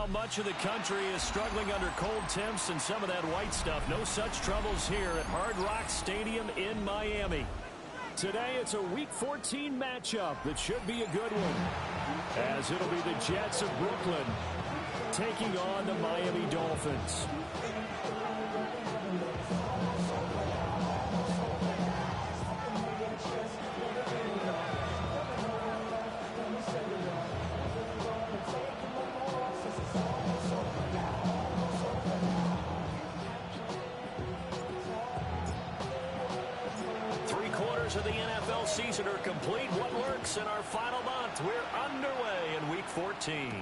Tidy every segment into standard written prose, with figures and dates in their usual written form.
Well, much of the country is struggling under cold temps and some of that white stuff. No such troubles here at Hard Rock Stadium in Miami. Today, it's a Week 14 matchup that should be a good one, as it'll be the Jets of Brooklyn taking on the Miami Dolphins. Of the NFL season are complete. What works in our final month? We're underway in Week 14.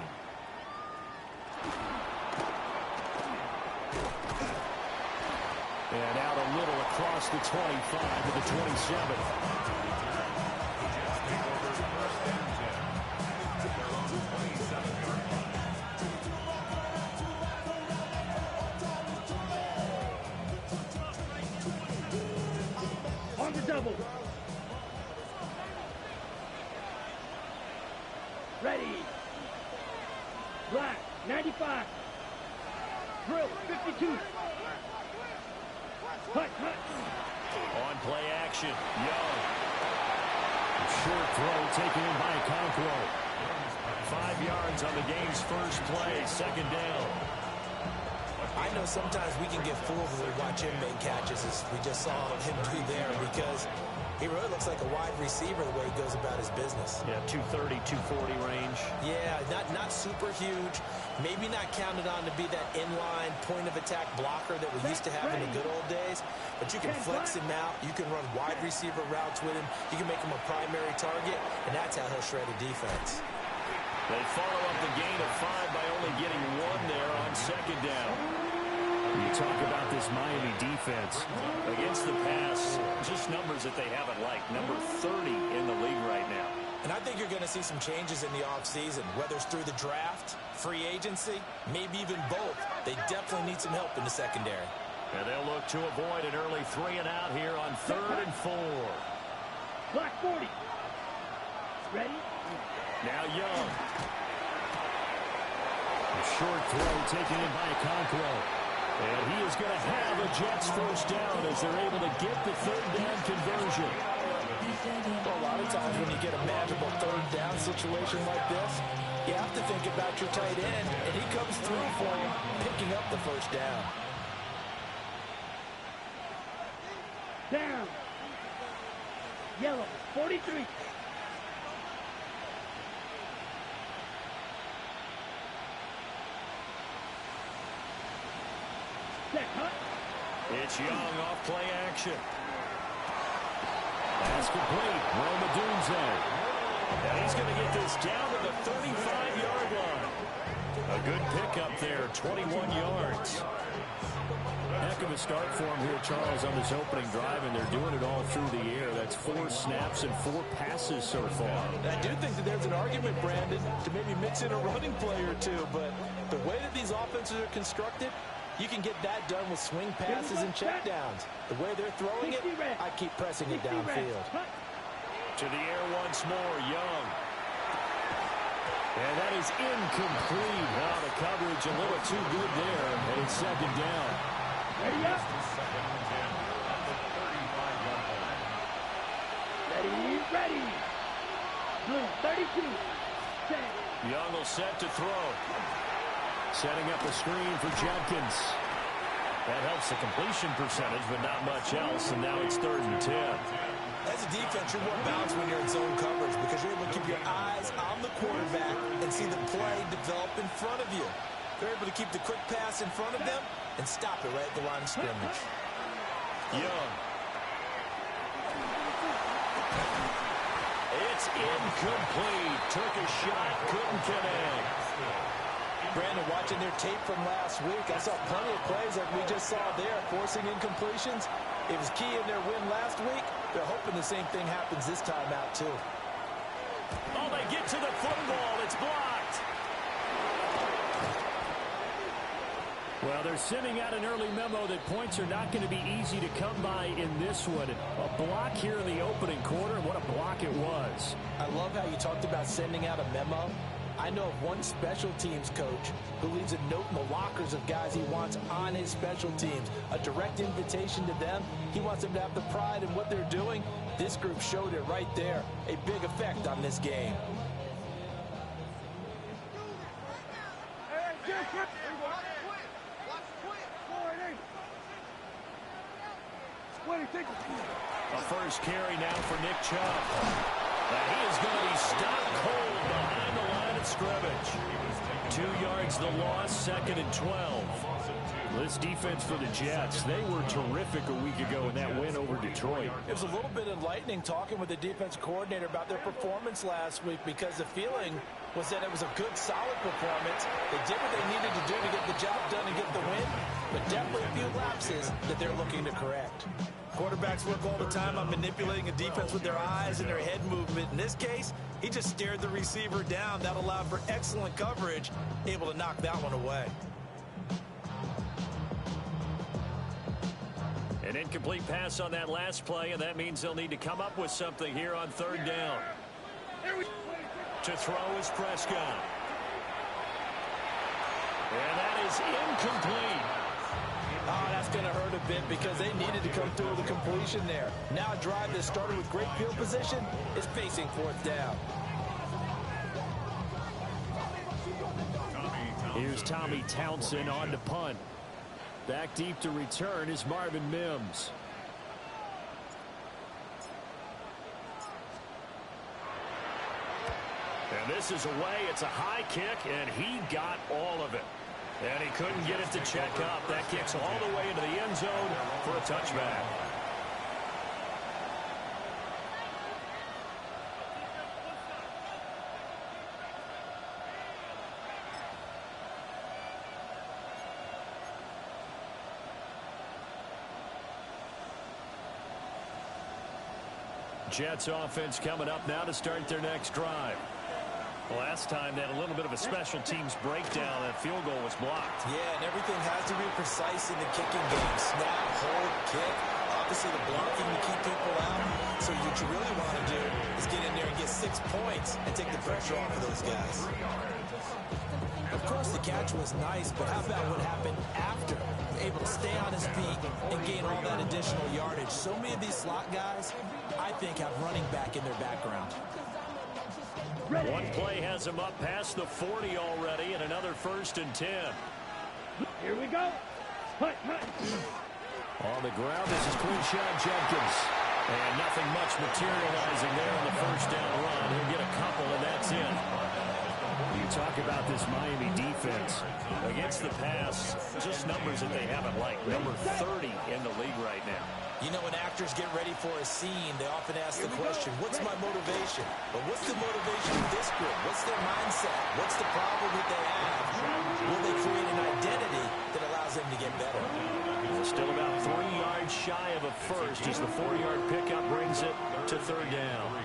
And out a little across the 25 to the 27. On the double. Ready. Black, 95. Drill, 52. Hut. On play action, Young. Short throw taken in by Okonkwo. 5 yards on the game's first play, second down. I know sometimes we can get fooled when we watch him make catches, as we just saw him do there, because he really looks like a wide receiver the way he goes about his business. Yeah, 230, 240 range. Yeah, not super huge. Maybe not counted on to be that inline point-of-attack blocker that we used to have in the good old days. But you can flex him out. You can run wide receiver routes with him. You can make him a primary target, and that's how he'll shred a defense. They follow up the gain of 5 by only getting 1 there on second down. You talk about this Miami defense against the pass, just numbers that they haven't liked. Number 30 in the league right now. And I think you're going to see some changes in the offseason, whether it's through the draft, free agency, maybe even both. They definitely need some help in the secondary. And they'll look to avoid an early 3 and out here on 3rd and 4. Black 40. Ready? Now Young. A short throw taken in by Okonkwo. And he is going to have a Jets first down as they're able to get the 3rd down conversion. Well, a lot of times when you get a manageable 3rd down situation like this, you have to think about your tight end, and he comes through for you, picking up the first down. Down. Yellow, 43. It's Young off play action. Pass complete. Rome Odunze. And he's going to get this down to the 35-yard line. A good pickup there, 21 yards. Heck of a start for him here, Charles, on this opening drive, and they're doing it all through the air. That's 4 snaps and 4 passes so far. I do think that there's an argument, Brandon, to maybe mix in a running play or two, but the way that these offenses are constructed, you can get that done with swing passes and checkdowns. The way they're throwing it, I keep pressing it downfield. To the air once more, Young. And that is incomplete. Wow, the coverage a little too good there, and it's second down. Ready up. Ready. Blue, 32. Set. Young will set to throw. Setting up a screen for Jenkins. That helps the completion percentage, but not much else, and now it's 3rd and 10. As a defense, you're more balanced when you're in zone coverage because you're able to keep your eyes on the quarterback and see the play develop in front of you. They're able to keep the quick pass in front of them and stop it right at the line of scrimmage. Young. It's incomplete. Took a shot, couldn't connect. Brandon, watching their tape from last week, I saw plenty of plays like we just saw there, forcing incompletions. It was key in their win last week. They're hoping the same thing happens this time out, too. Oh, they get to the football. It's blocked. Well, they're sending out an early memo that points are not going to be easy to come by in this one. A block here in the opening quarter, and what a block it was. I love how you talked about sending out a memo. I know of one special teams coach who leaves a note in the lockers of guys he wants on his special teams. A direct invitation to them. He wants them to have the pride in what they're doing. This group showed it right there. A big effect on this game. A first carry now for Nick Chubb. And he is going to be stopped cold behind the line of scrimmage. 2 yards the loss, 2nd and 12. This defense for the Jets, they were terrific a week ago in that win over Detroit. It was a little bit enlightening talking with the defense coordinator about their performance last week, because the feeling was that it was a good, solid performance. They did what they needed to do to get the job done and get the win, but definitely a few lapses that they're looking to correct. Quarterbacks work all the time on manipulating a defense with their eyes and their head movement. In this case, he just stared the receiver down. That allowed for excellent coverage, able to knock that one away. An incomplete pass on that last play, and that means they'll need to come up with something here on 3rd down. To throw is Prescott. And that is incomplete. Oh, that's going to hurt a bit because they needed to come through with a completion there. Now a drive that started with great field position is facing 4th down. Here's Tommy Townsend on to punt. Back deep to return is Marvin Mims. And this is away. It's a high kick, and he got all of it. And he couldn't get it to check up. That kicks all the way into the end zone for a touchback. Jets offense coming up now to start their next drive. Last time they had a little bit of a special teams breakdown. That field goal was blocked. Yeah, and everything has to be precise in the kicking game. Snap, hold, kick. Obviously the blocking to keep people out. So what you really want to do is get in there and get 6 points and take the pressure off of those guys. Of course the catch was nice, but how about what happened after? Able to stay on his feet and gain all that additional yardage. So many of these slot guys, I think, have running back in their background. One play has him up past the 40 already, and another 1st and 10. Here we go. Punt, punt. On the ground, this is Quinshon Judkins. And nothing much materializing there on the 1st down run. He'll get a couple, and that's it. You talk about this Miami defense. Against the pass, just numbers that they haven't liked. Number 30 in the league right now. You know, when actors get ready for a scene, they often ask the question, what's my motivation? But what's the motivation of this group? What's their mindset? What's the problem that they have? Will they create an identity that allows them to get better? Still about 3 yards shy of a first as the 4-yard pickup brings it to 3rd down.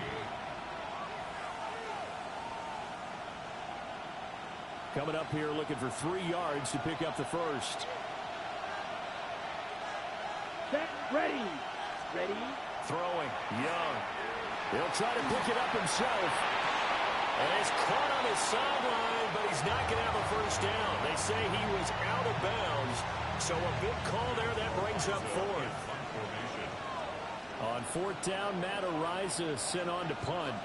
Coming up here looking for 3 yards to pick up the first. Set, ready. Ready. Throwing, Young. He'll try to pick it up himself. And he's caught on his sideline, but he's not going to have a first down. They say he was out of bounds. So a big call there that brings up 4th. On 4th down, Matt Araiza sent on to punt.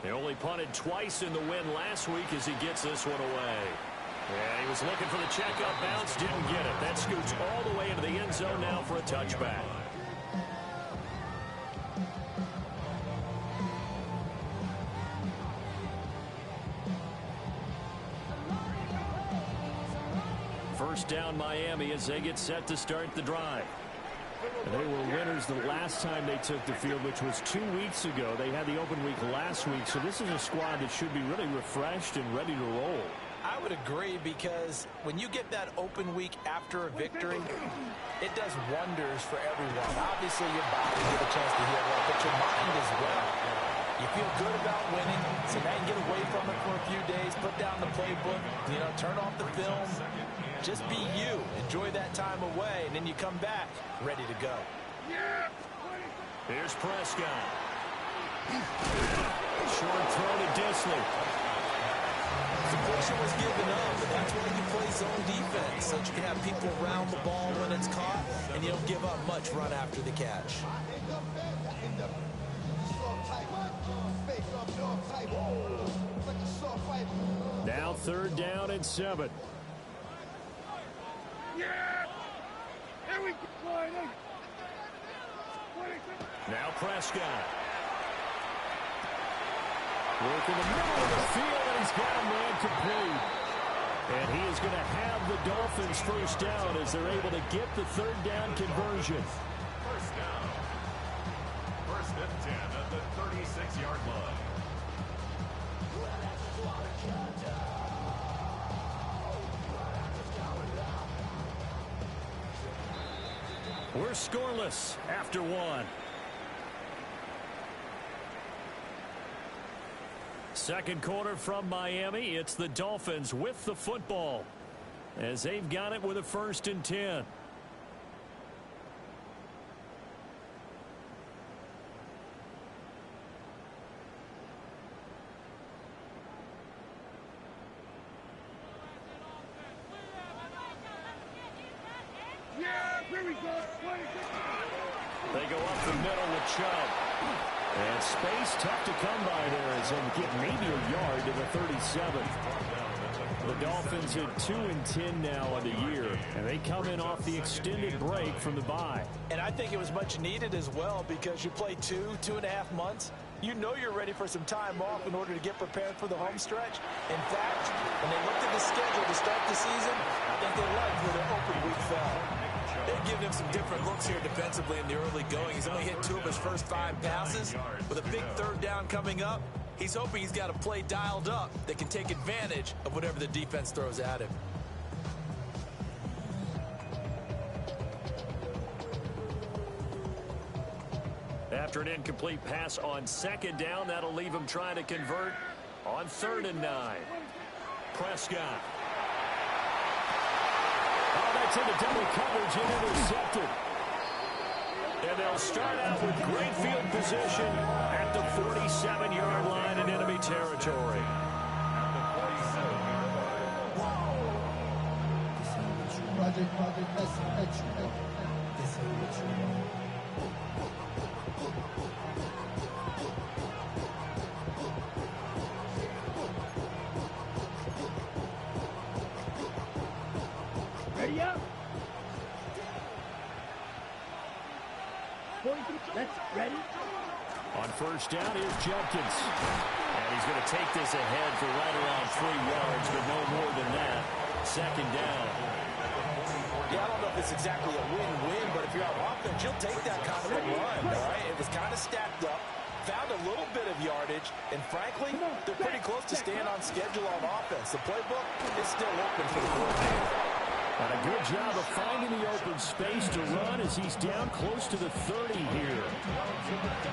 They only punted twice in the win last week as he gets this one away. And he was looking for the checkup bounce, didn't get it. That scoots all the way into the end zone now for a touchback. First down Miami as they get set to start the drive. And they were winners the last time they took the field, which was 2 weeks ago. They had the open week last week, so this is a squad that should be really refreshed and ready to roll. I would agree, because when you get that open week after a victory, it does wonders for everyone. Obviously, your body get a chance to heal up, but your mind as well. You feel good about winning, so now you can get away from it for a few days, put down the playbook, turn off the film. Just be you. Enjoy that time away, and then you come back ready to go. Here's Prescott. Short throw to Disley. Protection was given up, but that's why you play zone defense, so that you can have people around the ball when it's caught, and you don't give up much run after the catch. Now 3rd down and 7. Yeah! Here we go! Now Prescott. Work in the middle of the field, and he's got a man complete. And he is going to have the Dolphins first down as they're able to get the 3rd down conversion. First down. First and 10 at the 36-yard line. We're scoreless after 1. Second quarter from Miami. It's the Dolphins with the football as they've got it with a 1st and 10. They go up the middle with Chubb. And space tough to come by there as they'll get maybe a yard to the 37. The Dolphins at 2-10 now on the year, and they come in off the extended break from the bye. And I think it was much needed as well because you play 2.5 months. You know you're ready for some time off in order to get prepared for the home stretch. In fact, when they looked at the schedule to start the season, I think they liked where their open week fell. They've given him some different looks here defensively in the early going. He's only hit 2 of his first 5 passes. With a big 3rd down coming up, he's hoping he's got a play dialed up that can take advantage of whatever the defense throws at him. After an incomplete pass on 2nd down, that'll leave him trying to convert on 3rd and 9. Prescott. Oh, that's into double coverage and intercepted. And they'll start out with great field position at the 47-yard line in enemy territory. Ready up. Let's ready. On 1st down, here's Jenkins. And he's going to take this ahead for right around 3 yards, but no more than that. 2nd down. Yeah, I don't know if it's exactly a win-win, but if you're on offense, you'll take that kind of a run, all right? It was kind of stacked up, found a little bit of yardage, and frankly, they're pretty close to staying on schedule on offense. The playbook is still open for the coordinator. And a good job of finding the open space to run as he's down close to the 30 here.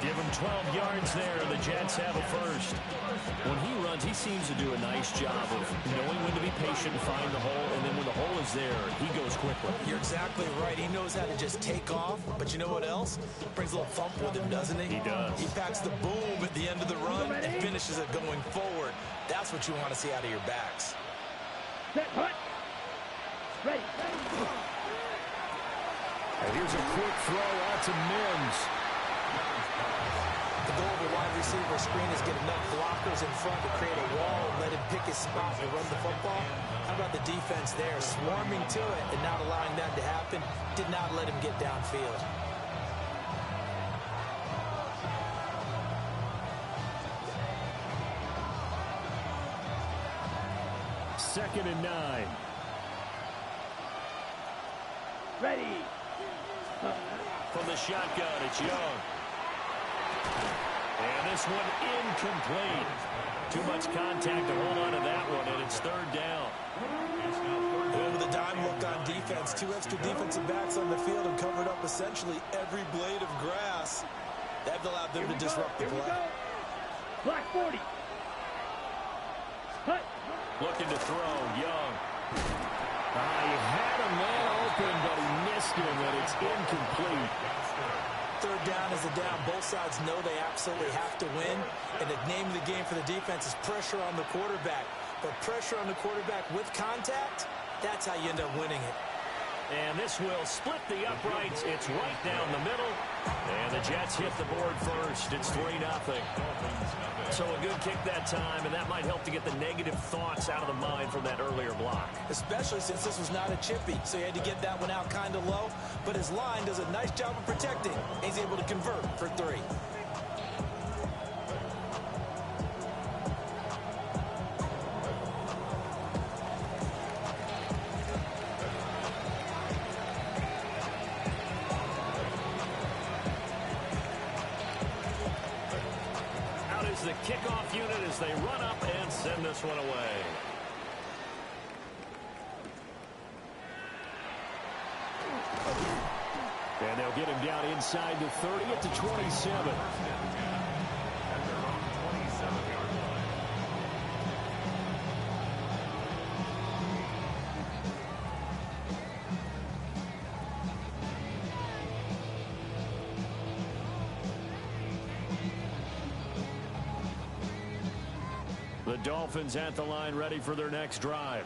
Give him 12 yards there, and the Jets have a first. When he runs, he seems to do a nice job of knowing when to be patient and find the hole, and then when the hole is there, he goes quickly. You're exactly right. He knows how to just take off, but you know what else? Brings a little thump with him, doesn't he? He does. He packs the boom at the end of the run and finishes it going forward. That's what you want to see out of your backs. Set, hut. Ready. And here's a quick throw out to Mims. The goal of a wide receiver screen is get enough blockers in front to create a wall and let him pick his spot to run the football. How about the defense there, swarming to it and not allowing that to happen? Did not let him get downfield. Second and 9. Ready. From the shotgun, it's Young. And this one incomplete. Too much contact to hold on to that one, and it's 3rd down. With a dime look on defense, 2 extra defensive backs on the field and covered up essentially every blade of grass. That allowed them to disrupt the play. Black 40. Hut. Looking to throw, Young. He had a man open, but he missed him, and it's incomplete. 3rd down is a down. Both sides know they absolutely have to win, and the name of the game for the defense is pressure on the quarterback. but pressure on the quarterback with contact, that's how you end up winning it. And this will split the uprights. It's right down the middle. And the Jets hit the board first. It's 3-0. So a good kick that time, and that might help to get the negative thoughts out of the mind from that earlier block. Especially since this was not a chippy, so he had to get that one out kind of low. But his line does a nice job of protecting. He's able to convert for 3. The kickoff unit as they run up and send this one away. And they'll get him down inside the 30 at the 27. The Dolphins at the line, ready for their next drive.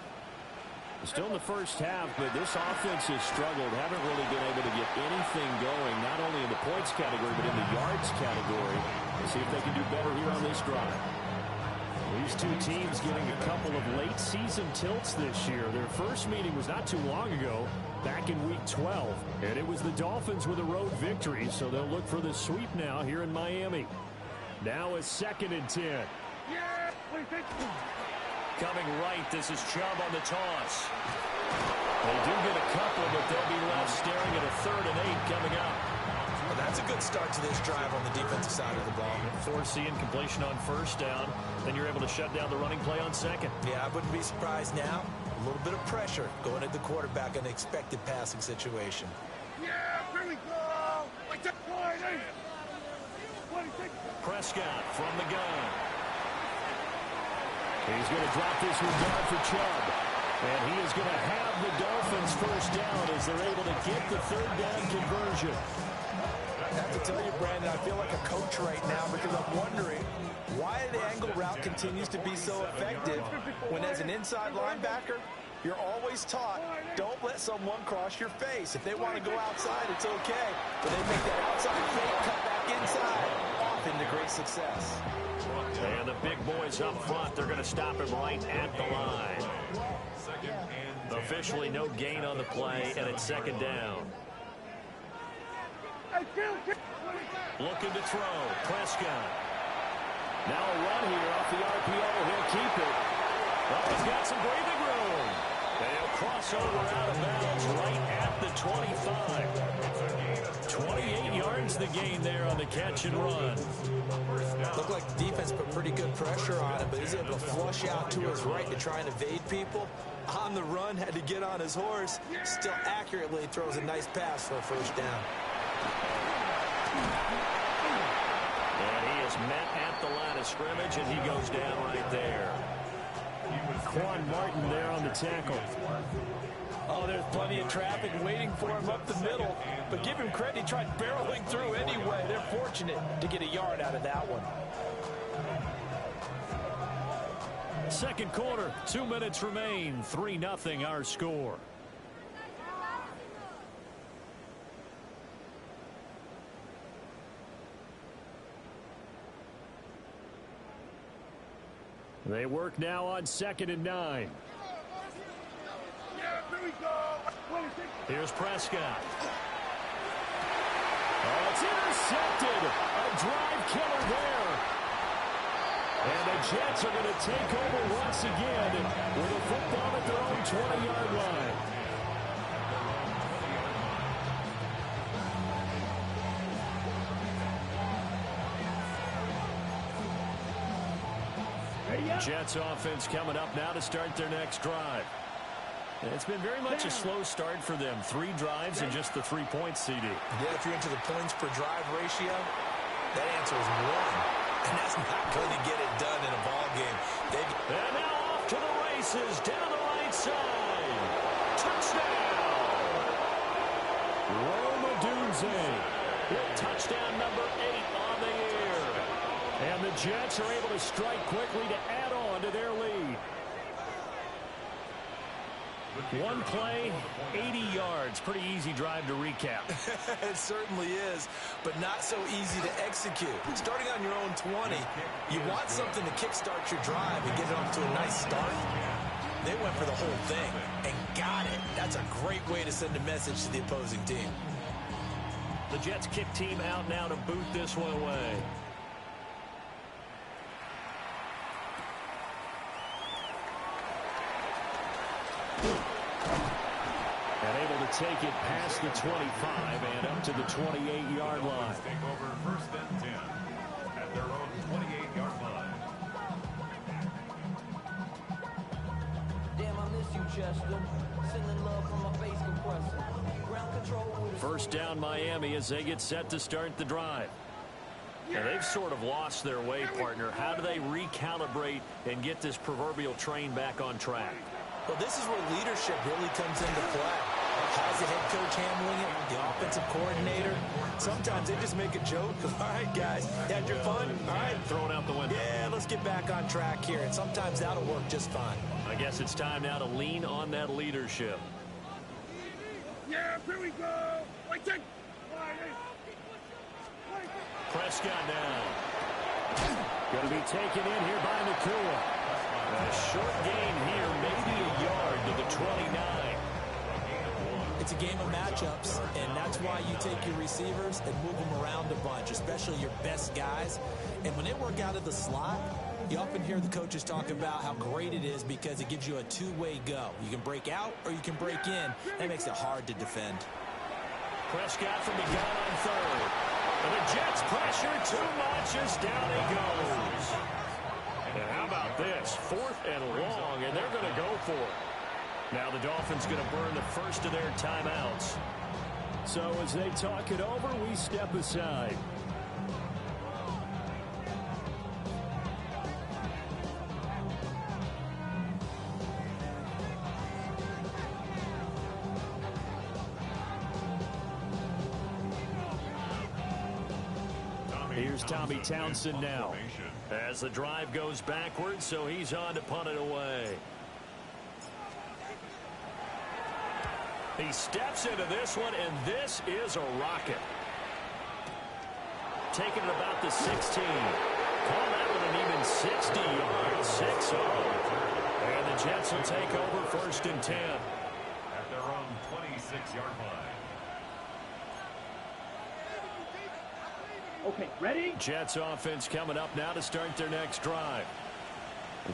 Still in the first half, but this offense has struggled. Haven't really been able to get anything going, not only in the points category, but in the yards category. We'll see if they can do better here on this drive. These two teams getting a couple of late season tilts this year. Their first meeting was not too long ago, back in week 12. And it was the Dolphins with a road victory, so they'll look for the sweep now here in Miami. Now a 2nd and 10. Coming right, this is Chubb on the toss. They do get a couple, but they'll be left staring at a 3rd and 8 coming up. Well, that's a good start to this drive on the defensive side of the ball. Forcing completion on 1st down, then you're able to shut down the running play on 2nd. Yeah, I wouldn't be surprised now. A little bit of pressure going at the quarterback in an expected passing situation. Yeah, here we go. Prescott from the gun. He's going to drop this one down for Chubb. And he is going to have the Dolphins 1st down as they're able to get the 3rd down conversion. I have to tell you, Brandon, I feel like a coach right now because I'm wondering why the angle route continues to be so effective when as an inside linebacker, you're always taught, don't let someone cross your face. If they want to go outside, it's okay. But they make that outside fake, cut back inside, off into great success. And the big boys up front, they're going to stop him right at the line. Officially no gain on the play, and it's 2nd down. Looking to throw, Prescott. Now a run here off the RPO. He'll keep it. Oh, he's got some breathing room. They'll cross over out of bounds right at the 25. 28 yards the gain there on the catch and run. Looked like the defense put pretty good pressure on him, but he's able to flush out to his right to try and evade people. On the run, had to get on his horse. Still accurately throws a nice pass for a 1st down. And he is met at the line of scrimmage, and he goes down right there. Quan Martin there on the tackle. Oh, there's plenty of traffic waiting for him up the middle. But give him credit, he tried barreling through anyway. They're fortunate to get a yard out of that one. 2nd quarter, 2 minutes remain. 3-0 our score. They work now on 2nd and 9. Here's Prescott. Oh, it's intercepted. A drive killer there. And the Jets are going to take over once again with a football at their own 20-yard line. Jets offense coming up now to start their next drive. It's been very much a slow start for them. 3 drives and just the 3 points, CD. Yeah, if you're into the points per drive ratio, that answer is 1. And that's not going to get it done in a ball game. And now off to the races, down the right side. Touchdown! Rome Odunze with touchdown number 8 on the year. And the Jets are able to strike quickly to add on to their lead. One play, 80 yards. Pretty easy drive to recap. It certainly is, but not so easy to execute. Starting on your own 20, you want something to kickstart your drive and get it off to a nice start. They went for the whole thing and got it. That's a great way to send a message to the opposing team. The Jets kick team out now to boot this one away. And able to take it past the 25 and up to the 28-yard line. Take over first and 10 at their own 28-yard line. Damn, I miss you, Chester. Sending love from my face compressor. Ground control with First down Miami as they get set to start the drive. Now they've sort of lost their way, partner. How do they recalibrate and get this proverbial train back on track? Well, this is where leadership really comes into play. How's the head coach handling it? The offensive coordinator? Sometimes they just make a joke. All right, guys, you had your fun? All right. Throw it out the window. Yeah, let's get back on track here. And sometimes that'll work just fine. I guess it's time now to lean on that leadership. Yeah, here we go. Wait, check. Prescott down. Going to be taken in here by Nakua. A short gain here, maybe a yard to the 29. It's a game of matchups, and that's why you take your receivers and move them around a bunch, especially your best guys. And when they work out of the slot, you often hear the coaches talk about how great it is because it gives you a two-way go. You can break out or you can break in. That makes it hard to defend. Prescott from the gun on third. And the Jets pressure too much as down he goes. And how about this? 4th and long, and they're going to go for it. Now the Dolphins going to burn the first of their timeouts. So as they talk it over, we step aside. Here's Tommy Townsend now. As the drive goes backwards, so he's on to punt it away. He steps into this one, and this is a rocket. Taking it about the 16. Call that one an even 60 yards, 6-0. And the Jets will take over 1st and 10. At their own 26-yard line. Okay, ready? Jets offense coming up now to start their next drive.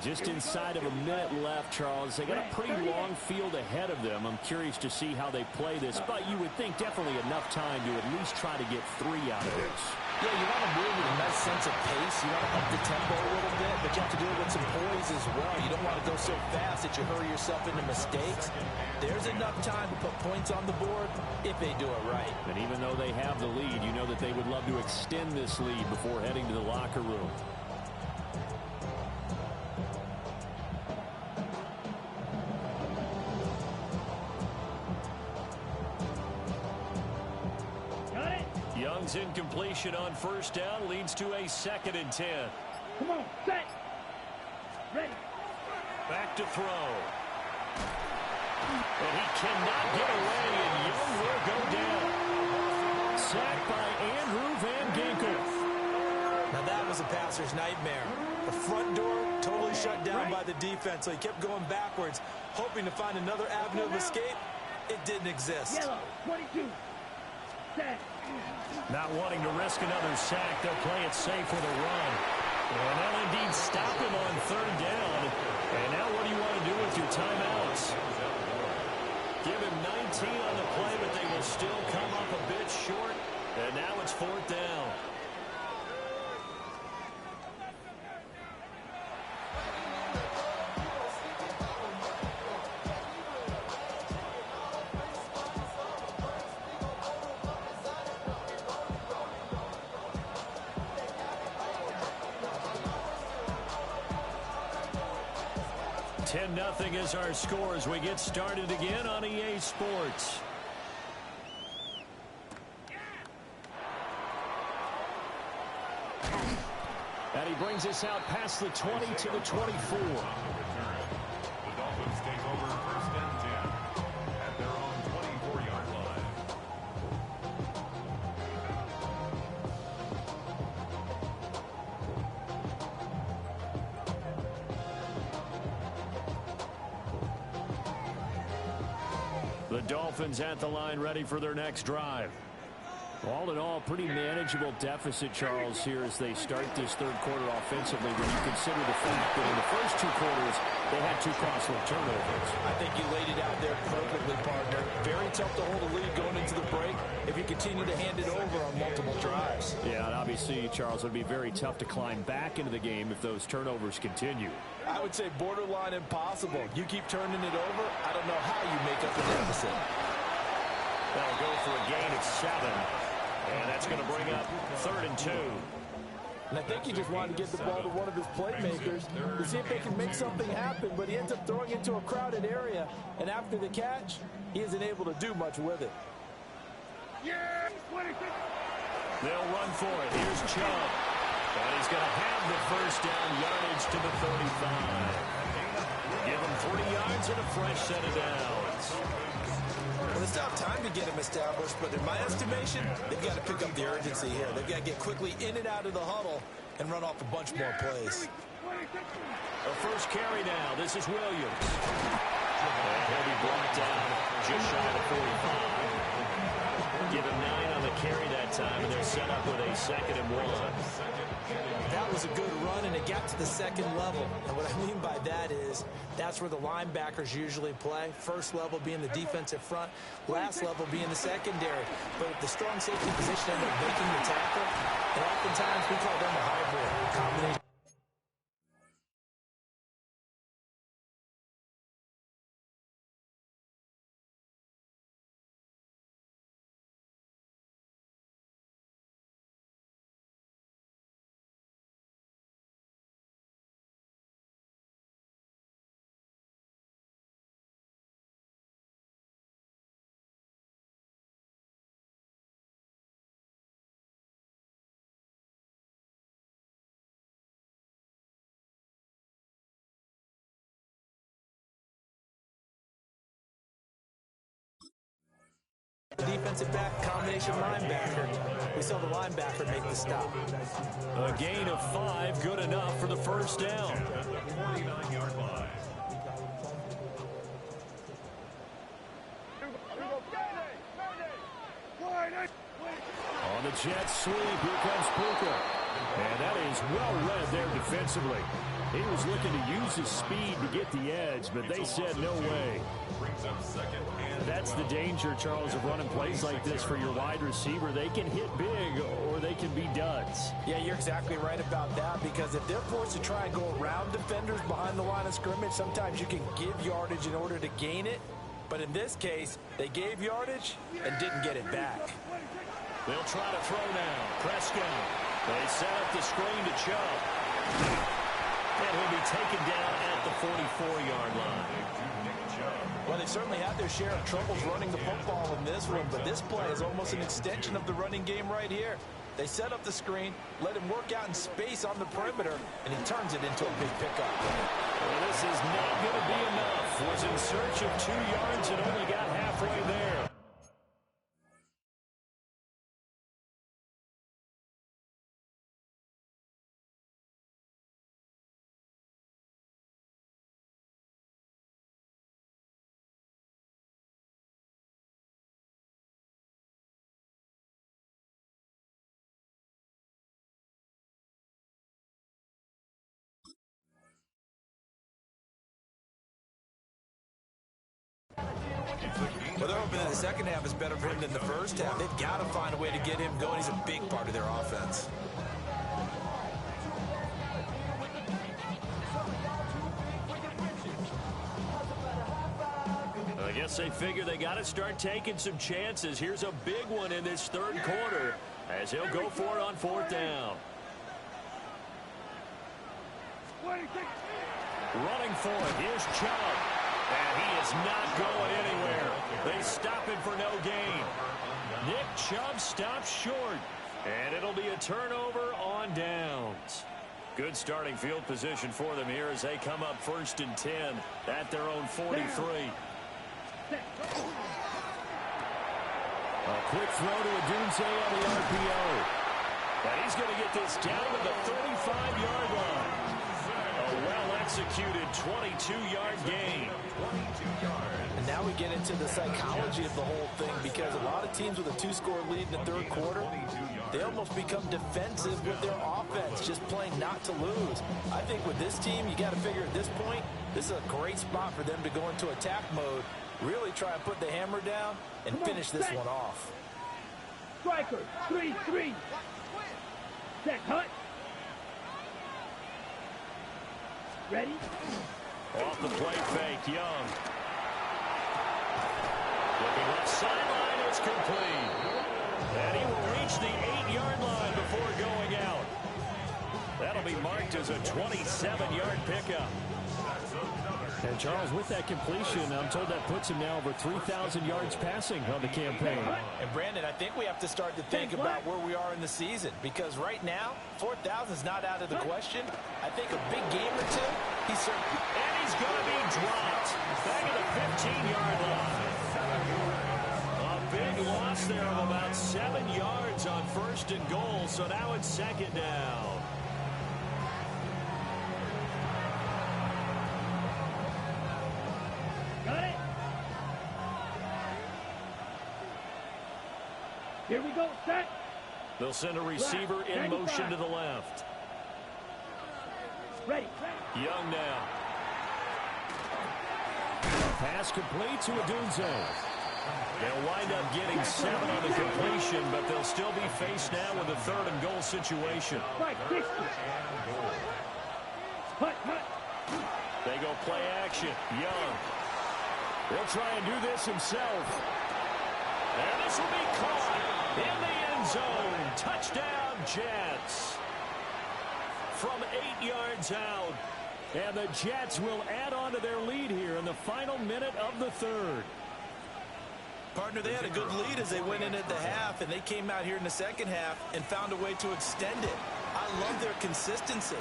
Just inside of a minute left, Charles. They got a pretty long field ahead of them. I'm curious to see how they play this, but you would think definitely enough time to at least try to get 3 out of this. Yeah, you want to move with a nice sense of pace. You want to up the tempo a little bit, but you have to do it with some poise as well. You don't want to go so fast that you hurry yourself into mistakes. There's enough time to put points on the board if they do it right. And even though they have the lead, you know that they would love to extend this lead before heading to the locker room. Young's incompletion on first down leads to a 2nd and 10. Come on, set. Ready. Back to throw. And he cannot get away, and Young will go down. Sacked by Andrew Van Ginkel. Now that was a passer's nightmare. The front door totally shut down by the defense, so he kept going backwards, hoping to find another avenue of escape. It didn't exist. Yellow, 22. Set. Not wanting to risk another sack, they'll play it safe with a run. And they'll indeed stop him on 3rd down. And now what do you want to do with your timeouts? Give him 19 on the play, but they will still come up a bit short. And now it's 4th down. Nothing is our score as we get started again on EA Sports. And he brings us out past the 20 to the 24. The Dolphins take over 1st and 10. The Dolphins at the line ready for their next drive. All in all, pretty manageable deficit, Charles, here as they start this third quarter offensively when you consider the fact that in the first two quarters they had two costly turnovers. I think you laid it out there perfectly, partner. Very tough to hold a lead going into the break if you continue to hand it over on multiple drives. Yeah, and obviously, Charles, it would be very tough to climb back into the game if those turnovers continue. I would say borderline impossible. You keep turning it over, I don't know how you make up the deficit. They'll go for a gain of 7. And that's going to bring up 3rd and 2. And I think he just wanted to get the ball to one of his playmakers to see if they can make something happen, but he ends up throwing it into a crowded area, and after the catch, he isn't able to do much with it. Yeah, 26. They'll run for it. Here's Chubb. And he's going to have the first down, yardage to the 35. Give him 3 yards and a fresh set of downs. Well, they still have time to get him established, but in my estimation, they've got to pick up the urgency here. They've got to get quickly in and out of the huddle and run off a bunch more plays. A first carry now. This is Williams. And he'll be brought down just shy of 45. Give him 9 on the carry that time, and they're set up with a 2nd and 1. That was a good run, and it got to the second level. And what I mean by that is that's where the linebackers usually play. First level being the defensive front, last level being the secondary. But if the strong safety position ends up making the tackle, and oftentimes we call them a hybrid combination. Defensive back, combination linebacker. We saw the linebacker make the stop. A gain of 5, good enough for the first down. At the 49-yard line. On the jet sweep, here comes Puka. And that is well read there defensively. He was looking to use his speed to get the edge, but they said no way. Brings up 2nd and That's the danger, Charles, of running plays like this for your wide receiver. They can hit big or they can be duds. Yeah, you're exactly right about that, because if they're forced to try and go around defenders behind the line of scrimmage, sometimes you can give yardage in order to gain it. But in this case, they gave yardage and didn't get it back. They'll try to throw now. Prescott. They set up the screen to Chubb. And he'll be taken down at the 44-yard line. Well, they certainly had their share of troubles running the football in this one, but this play is almost an extension of the running game right here. They set up the screen, let him work out in space on the perimeter, and he turns it into a big pickup. Well, this is not going to be enough. Was in search of 2 yards and only got halfway there. Well, they're hoping that the second half is better for him than the first half. They've got to find a way to get him going. He's a big part of their offense. I guess they figure they got to start taking some chances. Here's a big one in this third quarter as he'll go for it on 4th down. Running for it. Here's Chubb. And he is not going anywhere. They stop him for no gain. Nick Chubb stops short. And it'll be a turnover on downs. Good starting field position for them here as they come up 1st and 10 at their own 43. A quick throw to Odunze on the RPO. And he's going to get this down to the 35-yard line. A well-executed 22-yard gain. 22 yards. And now now we get into the psychology of the whole thing, because a lot of teams with a 2-score lead in the third quarter, they almost become defensive with their offense, just playing not to lose. I think with this team, you got to figure at this point, this is a great spot for them to go into attack mode, really try and put the hammer down and finish this one off. Striker, 3-3. Set, hut. Ready? Off the play fake, Young. Looking left sideline, it's complete. And he will reach the 8-yard line before going out. That'll be marked as a 27-yard pickup. And Charles, with that completion, I'm told that puts him now over 3,000 yards passing on the campaign. And Brandon, I think we have to start to think about where we are in the season, because right now, 4,000 is not out of the question. I think a big game or two, he's certainly... And he's going to be dropped back at the 15-yard line. A big loss there of about 7 yards on 1st and goal, so now it's 2nd down. Got it? Here we go, set. They'll send a receiver in motion to the left. Ready. Young now. Pass complete to Odunze. They'll wind up getting 7 on the completion, but they'll still be faced now with a 3rd and goal situation. Right, 60. Hut. They go play action. Young. He'll try and do this himself. And this will be caught in the end zone. Touchdown, Jets. From 8 yards out. And the Jets will add on to their lead here in the final minute of the 3rd. Partner, they had a good lead as they went in at the half, and they came out here in the second half and found a way to extend it. I love their consistency.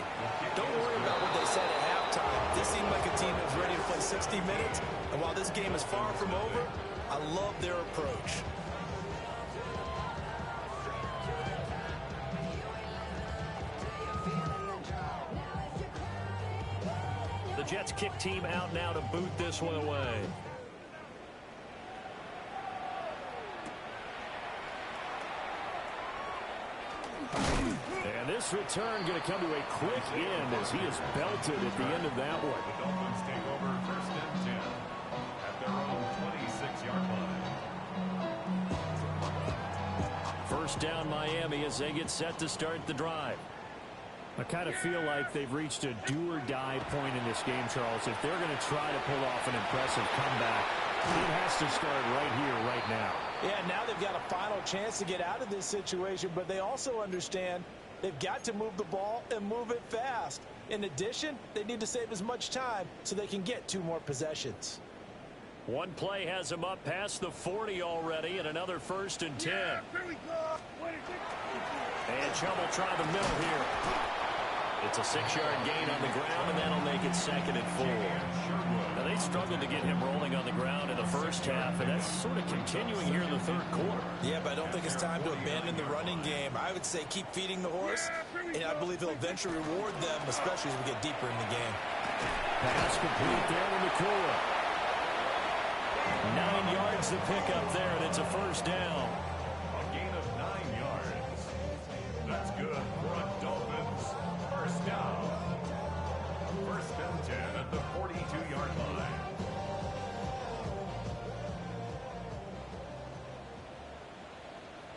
Don't worry about what they said at halftime. This seemed like a team that was ready to play 60 minutes, and while this game is far from over, I love their approach. The Jets kick team out now to boot this one away. And this return going to come to a quick end as he is belted at the end of that one. The Dolphins take over 1st and 10 at their own 26-yard line. First down Miami as they get set to start the drive. I kind of feel like they've reached a do-or-die point in this game, Charles. If they're going to try to pull off an impressive comeback, it has to start right here, right now. Yeah, now they've got a final chance to get out of this situation, but they also understand they've got to move the ball and move it fast. In addition, they need to save as much time so they can get 2 more possessions. One play has them up past the 40 already, and another 1st and 10. Here we go. What is it? And Chubb will try the middle here. It's a 6-yard gain on the ground, and that'll make it 2nd and 4. Now, they struggled to get him rolling on the ground in the first half, and that's sort of continuing here in the 3rd quarter. Yeah, but I don't think it's time to abandon the running game. I would say keep feeding the horse, and I believe he'll eventually reward them, especially as we get deeper in the game. Pass complete there to McCoy. 9 yards to pick up there, and it's a 1st down. A gain of 9 yards. That's good for a Dolphins 1st down. 1st and 10 at the 42-yard line.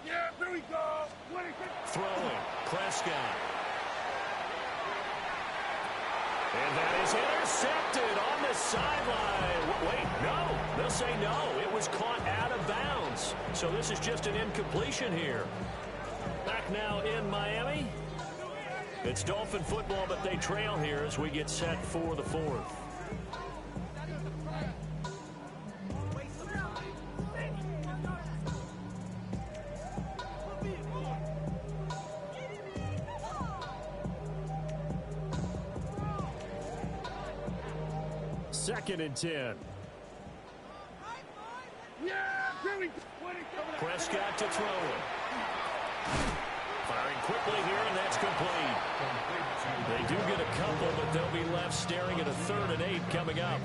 Yeah, here we go. What is it? Throwing, Prescott. And that is intercepted on the sideline. Wait, no. They'll say no. It was caught out of bounds. So this is just an incompletion here. Back now in Miami. It's Dolphin football, but they trail here as we get set for the 4th. Second and 10. Yeah, here we go. What is it? Prescott to throw it. Firing quickly here, and that's complete. They do get a couple, but they'll be left staring at a 3rd and 8 coming up.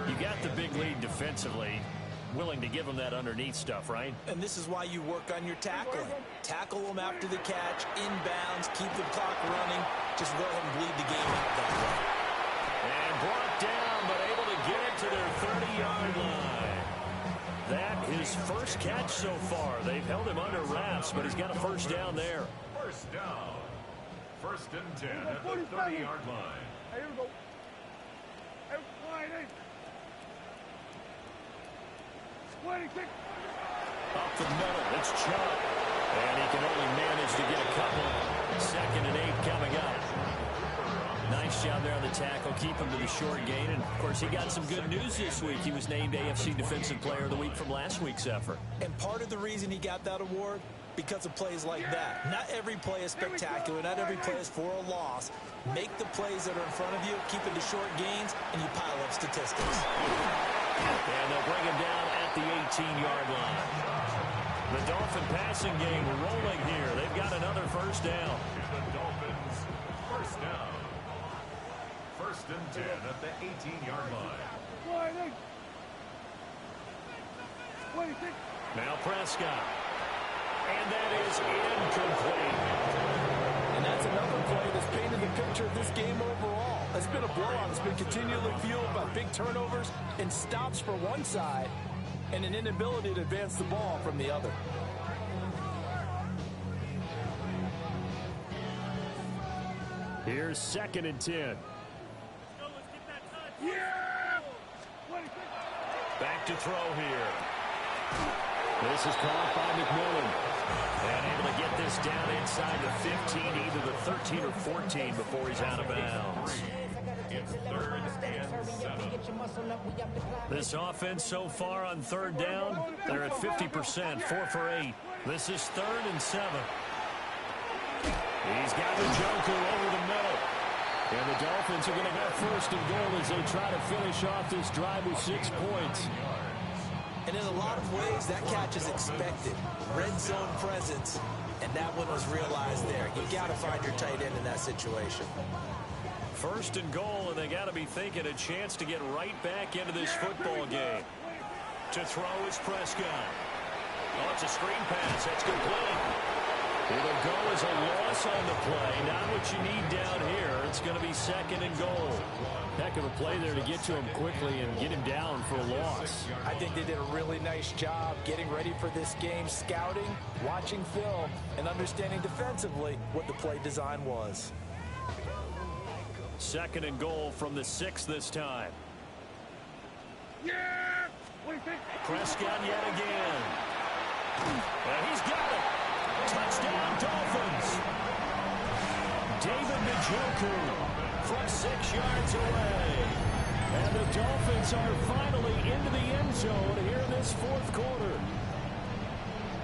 You got the big lead defensively. Willing to give them that underneath stuff, right? And this is why you work on your tackling. Tackle them after the catch, inbounds, keep the clock running. Just go ahead and bleed the game out that way. And brought down, but able to get it to their 30-yard line. That is first catch so far. They've held him under wraps, but he's got a first down there. First down. 1st and 10 at the 30-yard line. Hey, here we go. Hey, wide eight. 26. Up the middle, it's Chubb. And he can only manage to get a couple. 2nd and 8 coming up. Nice job there on the tackle. Keep him to the short gain. And, of course, he got some good news this week. He was named AFC Defensive Player of the Week from last week's effort. And part of the reason he got that award, because of plays like that. Not every play is spectacular. Not every play is for a loss. Make the plays that are in front of you, keep it to short gains, and you pile up statistics. And they'll bring him down at the 18-yard line. The Dolphin passing game rolling here. They've got another first down. The Dolphins, first down. 1st and 10 at the 18-yard line. Wide eight. 26. Now Prescott. And that is incomplete. And that's another play that's painted the picture of this game overall. It's been a blowout. It's been continually fueled by big turnovers and stops for one side and an inability to advance the ball from the other. Here's 2nd and 10. Yeah! 26. Back to throw here. This is caught by McMillan. And able to get this down inside the 15, either the 13 or 14 before he's out of bounds. It's 3rd and 7. This offense so far on 3rd down, they're at 50%, 4 for 8. This is 3rd and 7. He's got Njoku over the middle. And the Dolphins are going to have 1st and goal as they try to finish off this drive with 6 points. And in a lot of ways, that catch is expected. Red zone presence, and that one was realized there. You got to find your tight end in that situation. 1st and goal, and they got to be thinking a chance to get right back into this football game. To throw is Prescott. Oh, it's a screen pass. That's complete. It'll go as a loss on the play. Not what you need down here. It's going to be 2nd and goal. Heck of a play there to get to him quickly and get him down for a loss. I think they did a really nice job getting ready for this game, scouting, watching film, and understanding defensively what the play design was. 2nd and goal from the 6 this time. Yeah! 26. Prescott yet again. And he's got it. Touchdown, Dolphins. David Njoku from 6 yards away. And the Dolphins are finally into the end zone here in this 4th quarter.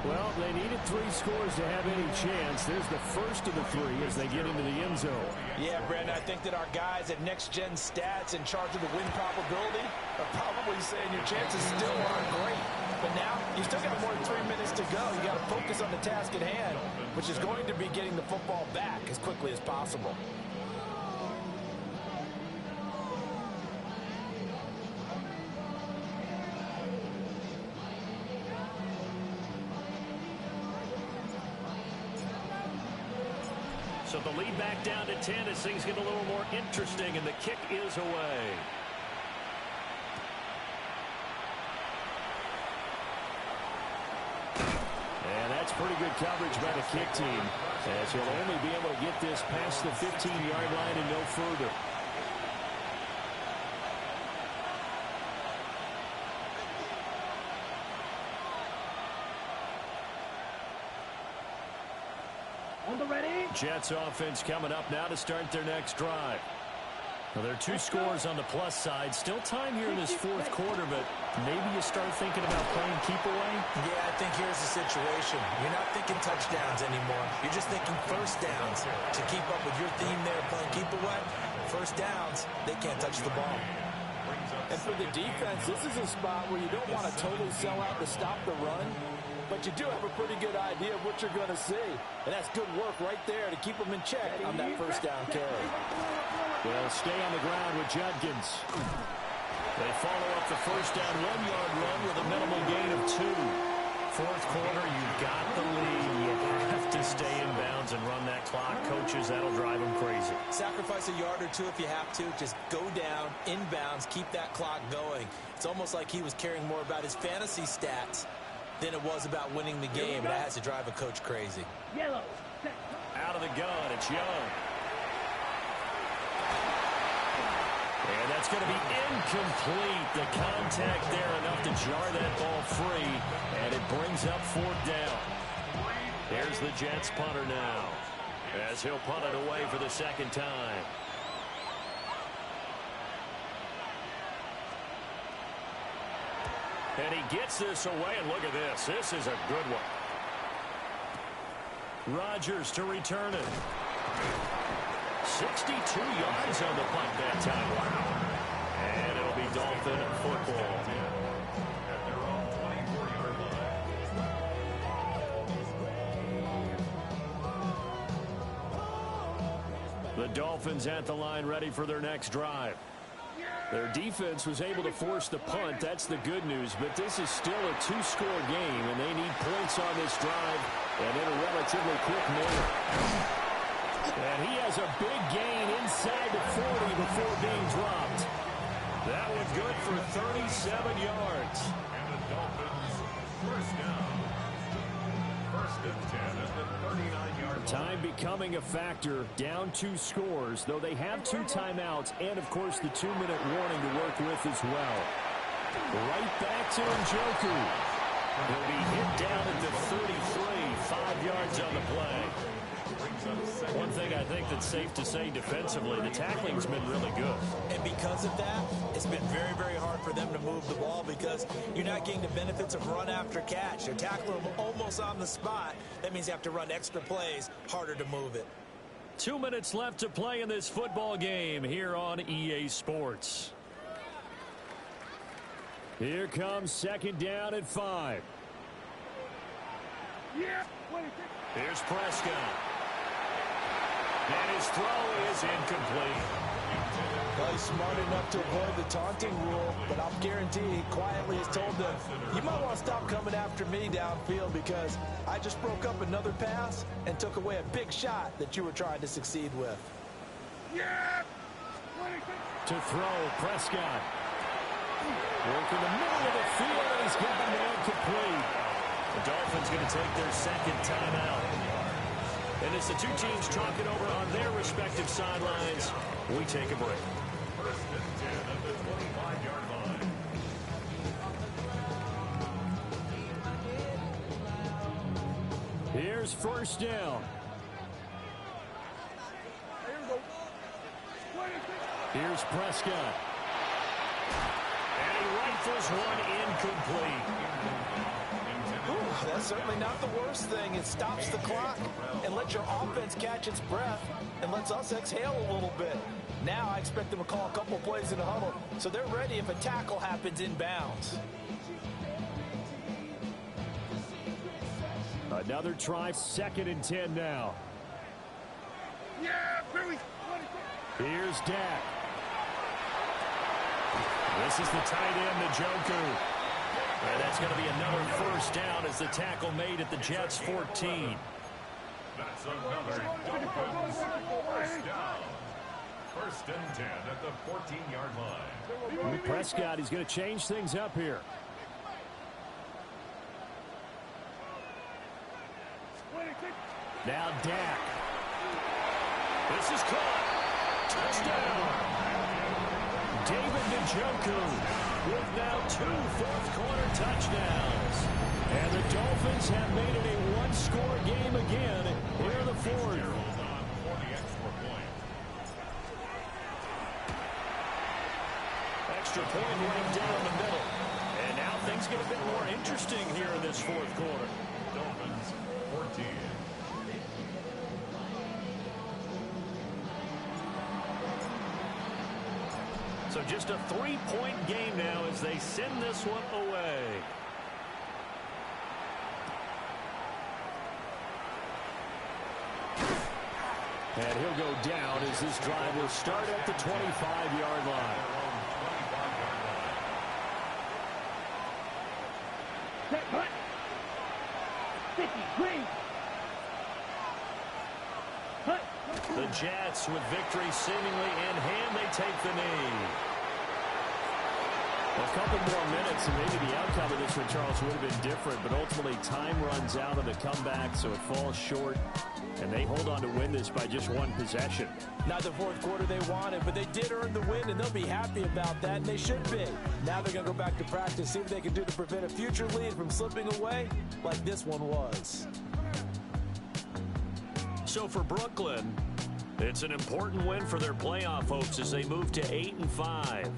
Well, they needed 3 scores to have any chance. There's the first of the 3 as they get into the end zone. Yeah, Brandon, I think that our guys at Next Gen Stats in charge of the win probability are probably saying your chances still aren't great. But now, you still got more than 3 minutes to go. You got to focus on the task at hand, which is going to be getting the football back as quickly as possible. So the lead back down to 10 as things get a little more interesting, and the kick is away. And that's pretty good coverage by the kick team, as he'll only be able to get this past the 15-yard line and no further. On the ready. Jets offense coming up now to start their next drive. Well, there are 2 scores on the plus side. Still time here in this 4th quarter, but maybe you start thinking about playing keep away? Yeah, I think here's the situation. You're not thinking touchdowns anymore. You're just thinking first downs. To keep up with your theme there, playing keep away, first downs, they can't touch the ball. And for the defense, this is a spot where you don't want to totally sell out to stop the run, but you do have a pretty good idea of what you're going to see. And that's good work right there to keep them in check on that first down carry. They'll stay on the ground with Judkins. They follow up the first down 1-yard run with a minimal gain of 2. Fourth quarter, you've got the lead. You have to stay in bounds and run that clock. Coaches, that'll drive them crazy. Sacrifice a yard or two if you have to. Just go down, inbounds, keep that clock going. It's almost like he was caring more about his fantasy stats than it was about winning the game. That has to drive a coach crazy. Yellow. Out of the gun, it's Young. And that's going to be incomplete. The contact there enough to jar that ball free, and it brings up fourth down. Here's the Jets punter now, as he'll punt it away for the second time. And he gets this away, and look at this. This is a good one. Rodgers to return it. 62 yards on the punt that time. Wow. And it'll be Dolphin football. At their own 24-yard line. The Dolphins at the line, ready for their next drive. Their defense was able to force the punt. That's the good news. But this is still a 2-score game, and they need points on this drive and in a relatively quick manner. And he has a big gain inside the 40 before being dropped. That one good for 37 yards. And the Dolphins first down. First and 10 at the 39-yard line. Time becoming a factor, down 2 scores, though they have 2 timeouts and, of course, the 2-minute warning to work with as well. Right back to Njoku. He'll be hit down at the 33, 5 yards on the play. One thing I think that's safe to say defensively, the tackling's been really good. And because of that, it's been very, very hard for them to move the ball because you're not getting the benefits of run after catch. They're tackling them almost on the spot. That means you have to run extra plays, harder to move it. 2 minutes left to play in this football game here on EA Sports. Here comes second down at 5. Yeah. Here's Prescott. And his throw is incomplete. Well, he's smart enough to avoid the taunting rule, but I'll guarantee he quietly has told them, you might want to stop coming after me downfield because I just broke up another pass and took away a big shot that you were trying to succeed with. Yeah. To throw, Prescott. Working the middle of the field, and he's got the man complete. The Dolphins going to take their second timeout. And as the two teams talk it over on their respective sidelines, we take a break. First and 10 at the 25-yard line. Here's first down. Here's Prescott. And he rifles one incomplete. Ooh, that's certainly not the worst thing. It stops the clock and lets your offense catch its breath and lets us exhale a little bit. Now I expect them to call a couple plays in the huddle so they're ready if a tackle happens in bounds. Another try, second and 10 now. Here's Dak. This is the tight end, Njoku. And that's going to be another first down as the tackle made at the Jets' 14. That's another Dolphins first down. First and 10 at the 14-yard line. Prescott, he's going to change things up here. Now Dak. This is caught. Touchdown. David Njoku with now 2 fourth-quarter touchdowns. And the Dolphins have made it a one-score game again here in the fourth. Extra point right down the middle. And now things get a bit more interesting here in this fourth quarter. Dolphins 14. So just a 3-point game now as they send this one away. And he'll go down as this drive will start at the 25-yard line. Set, hut. 50, green. Hut. The Jets with victory seemingly in hand. They take the knee. A couple more minutes and maybe the outcome of this for Charles would have been different, but ultimately time runs out on the comeback, so it falls short, and they hold on to win this by just one possession. Not the fourth quarter they wanted, but they did earn the win, and they'll be happy about that, and they should be. Now they're going to go back to practice, see what they can do to prevent a future lead from slipping away like this one was. So for Brooklyn, it's an important win for their playoff hopes as they move to 8-5.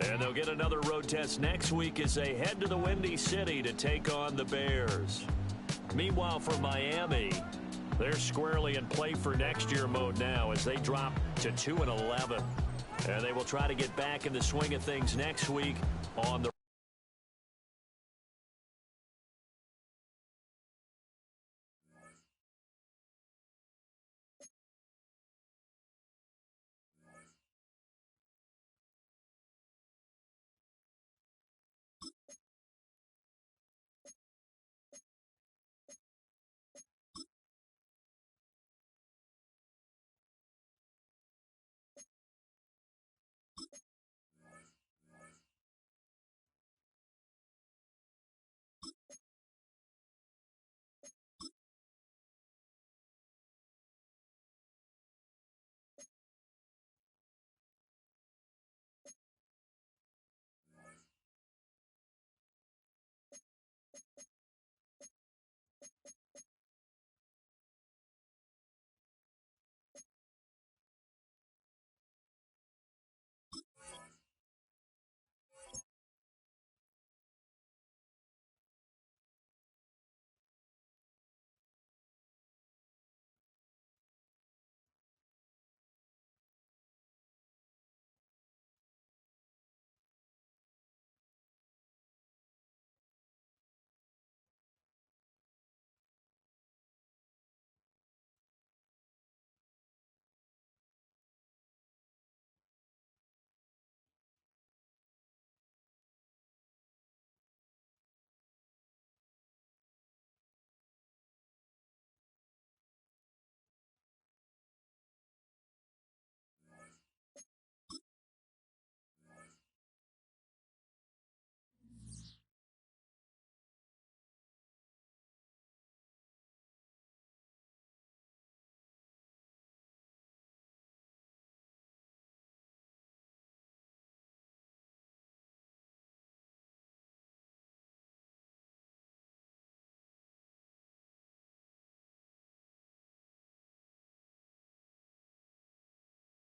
And they'll get another road test next week as they head to the Windy City to take on the Bears. Meanwhile, for Miami, they're squarely in play for next year mode now as they drop to 2-11. And they will try to get back in the swing of things next week on the